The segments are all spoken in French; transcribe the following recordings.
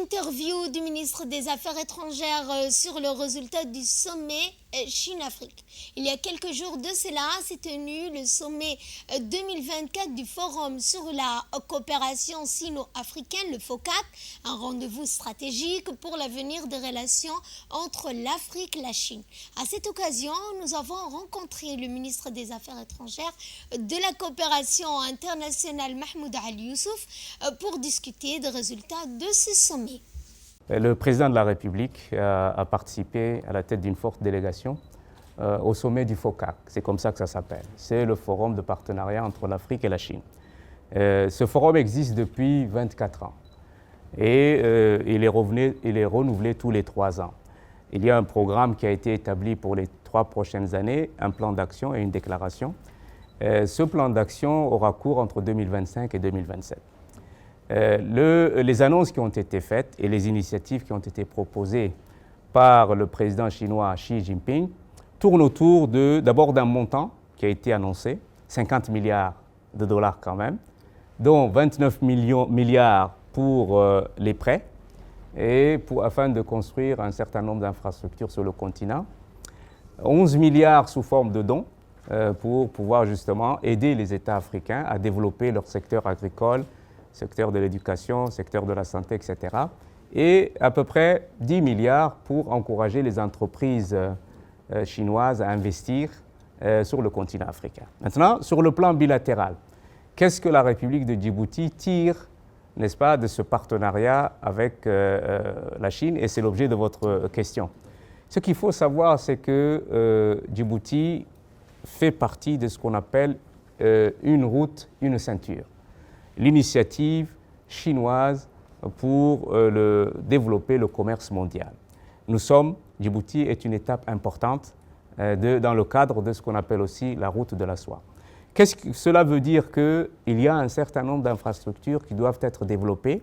Interview du ministre des Affaires étrangères sur le résultat du sommet Chine-Afrique. Il y a quelques jours de cela s'est tenu le sommet 2024 du Forum sur la coopération sino-africaine, le FOCAC, un rendez-vous stratégique pour l'avenir des relations entre l'Afrique et la Chine. À cette occasion, nous avons rencontré le ministre des Affaires étrangères de la coopération internationale, Mahmoud Ali Youssouf, pour discuter des résultats de ce sommet. Le président de la République a participé à la tête d'une forte délégation au sommet du FOCAC, c'est comme ça que ça s'appelle. C'est le forum de partenariat entre l'Afrique et la Chine. Ce forum existe depuis 24 ans et il est renouvelé tous les 3 ans. Il y a un programme qui a été établi pour les 3 prochaines années, un plan d'action et une déclaration. Ce plan d'action aura cours entre 2025 et 2027. Les annonces qui ont été faites et les initiatives qui ont été proposées par le président chinois Xi Jinping tournent autour d'abord d'un montant qui a été annoncé, 50 milliards de dollars quand même, dont 29 milliards pour les prêts et afin de construire un certain nombre d'infrastructures sur le continent, 11 milliards sous forme de dons pour pouvoir justement aider les États africains à développer leur secteur agricole, secteur de l'éducation, secteur de la santé, etc. Et à peu près 10 milliards pour encourager les entreprises chinoises à investir sur le continent africain. Maintenant, sur le plan bilatéral, qu'est-ce que la République de Djibouti tire, n'est-ce pas, de ce partenariat avec la Chine? Et c'est l'objet de votre question. Ce qu'il faut savoir, c'est que Djibouti fait partie de ce qu'on appelle une route, une ceinture. L'initiative chinoise pour développer le commerce mondial. Djibouti est une étape importante dans le cadre de ce qu'on appelle aussi la route de la soie. Qu'est-ce que cela veut dire? Qu'il y a un certain nombre d'infrastructures qui doivent être développées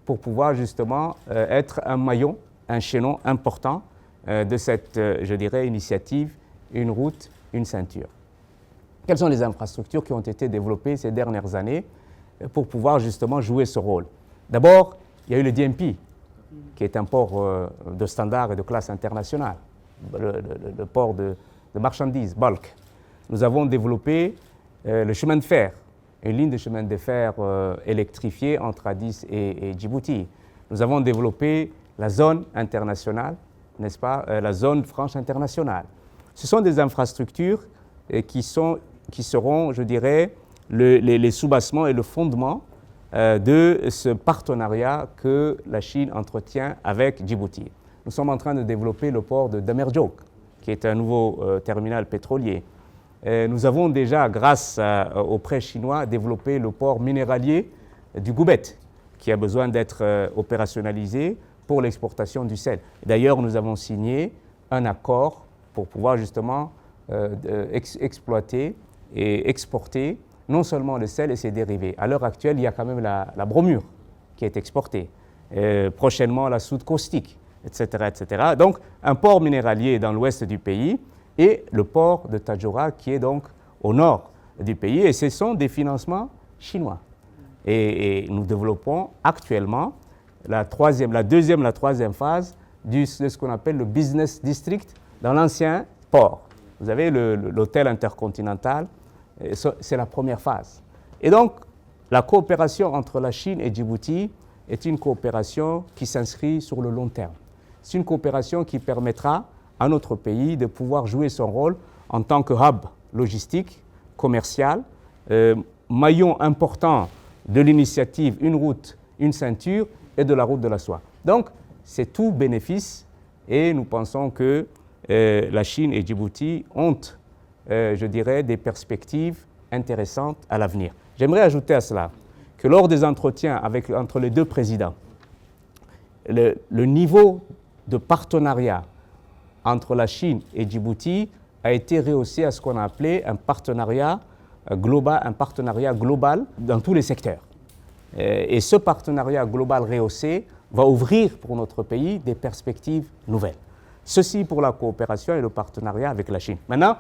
pour pouvoir justement être un maillon, un chaînon important de cette, je dirais, initiative, une route, une ceinture. Quelles sont les infrastructures qui ont été développées ces dernières années pour pouvoir justement jouer ce rôle? D'abord, il y a eu le DMP, qui est un port de standard et de classe internationale, le port de marchandises, bulk. Nous avons développé le chemin de fer, une ligne de chemin de fer électrifiée entre Addis et Djibouti. Nous avons développé la zone internationale, n'est-ce pas, la zone franche internationale. Ce sont des infrastructures qui seront, je dirais, les soubassements et le fondement de ce partenariat que la Chine entretient avec Djibouti. Nous sommes en train de développer le port de Damerjog, qui est un nouveau terminal pétrolier. Nous avons déjà, grâce aux prêts chinois, développé le port minéralier du Goubet, qui a besoin d'être opérationnalisé pour l'exportation du sel. D'ailleurs, nous avons signé un accord pour pouvoir justement exploiter et exporter non seulement le sel et ses dérivés. À l'heure actuelle, il y a quand même la bromure qui est exportée, prochainement la soude caustique, etc., etc. Donc, un port minéralier dans l'ouest du pays et le port de Tadjoura qui est donc au nord du pays. Et ce sont des financements chinois. Et nous développons actuellement la troisième phase de ce qu'on appelle le business district dans l'ancien port. Vous avez l'hôtel intercontinental. C'est la première phase. Et donc, la coopération entre la Chine et Djibouti est une coopération qui s'inscrit sur le long terme. C'est une coopération qui permettra à notre pays de pouvoir jouer son rôle en tant que hub logistique, commercial, maillon important de l'initiative Une route, une ceinture et de la route de la soie. Donc, c'est tout bénéfice et nous pensons que la Chine et Djibouti ont je dirais, des perspectives intéressantes à l'avenir. J'aimerais ajouter à cela que lors des entretiens entre les deux présidents, le niveau de partenariat entre la Chine et Djibouti a été rehaussé à ce qu'on a appelé un partenariat global dans tous les secteurs. Et ce partenariat global rehaussé va ouvrir pour notre pays des perspectives nouvelles. Ceci pour la coopération et le partenariat avec la Chine. Maintenant,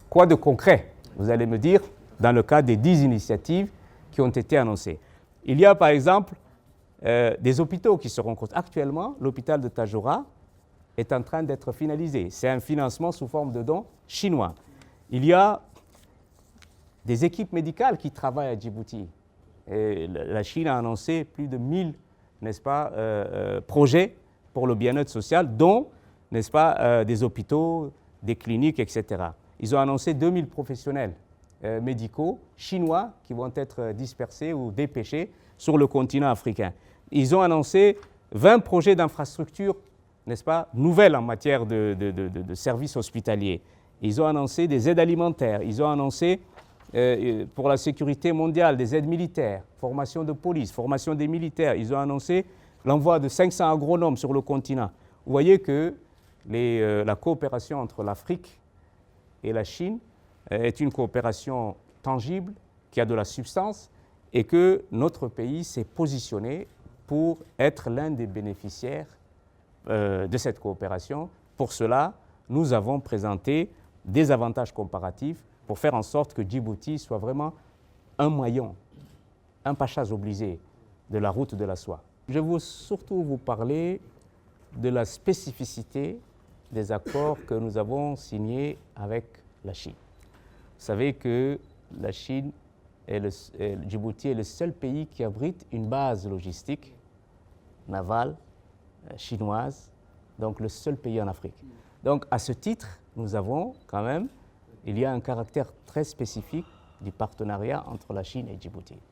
quoi de concret, vous allez me dire, dans le cas des 10 initiatives qui ont été annoncées? Il y a par exemple des hôpitaux qui seront construits. Actuellement, l'hôpital de Tadjoura est en train d'être finalisé. C'est un financement sous forme de dons chinois. Il y a des équipes médicales qui travaillent à Djibouti. Et la Chine a annoncé plus de 1000, n'est-ce pas, projets pour le bien-être social, dont, n'est-ce pas, des hôpitaux, des cliniques, etc. Ils ont annoncé 2000 professionnels médicaux chinois qui vont être dispersés ou dépêchés sur le continent africain. Ils ont annoncé 20 projets d'infrastructures, n'est-ce pas, nouvelles en matière de services hospitaliers. Ils ont annoncé des aides alimentaires. Ils ont annoncé pour la sécurité mondiale des aides militaires, formation de police, formation des militaires. Ils ont annoncé l'envoi de 500 agronomes sur le continent. Vous voyez que la coopération entre l'Afrique et la Chine est une coopération tangible, qui a de la substance, et que notre pays s'est positionné pour être l'un des bénéficiaires de cette coopération. Pour cela, nous avons présenté des avantages comparatifs pour faire en sorte que Djibouti soit vraiment un maillon, un pachas obligé de la route de la soie. Je veux surtout vous parler de la spécificité des accords que nous avons signés avec la Chine. Vous savez que la Chine Djibouti est le seul pays qui abrite une base logistique navale chinoise, donc le seul pays en Afrique. Donc à ce titre, nous avons quand même, il y a un caractère très spécifique du partenariat entre la Chine et Djibouti.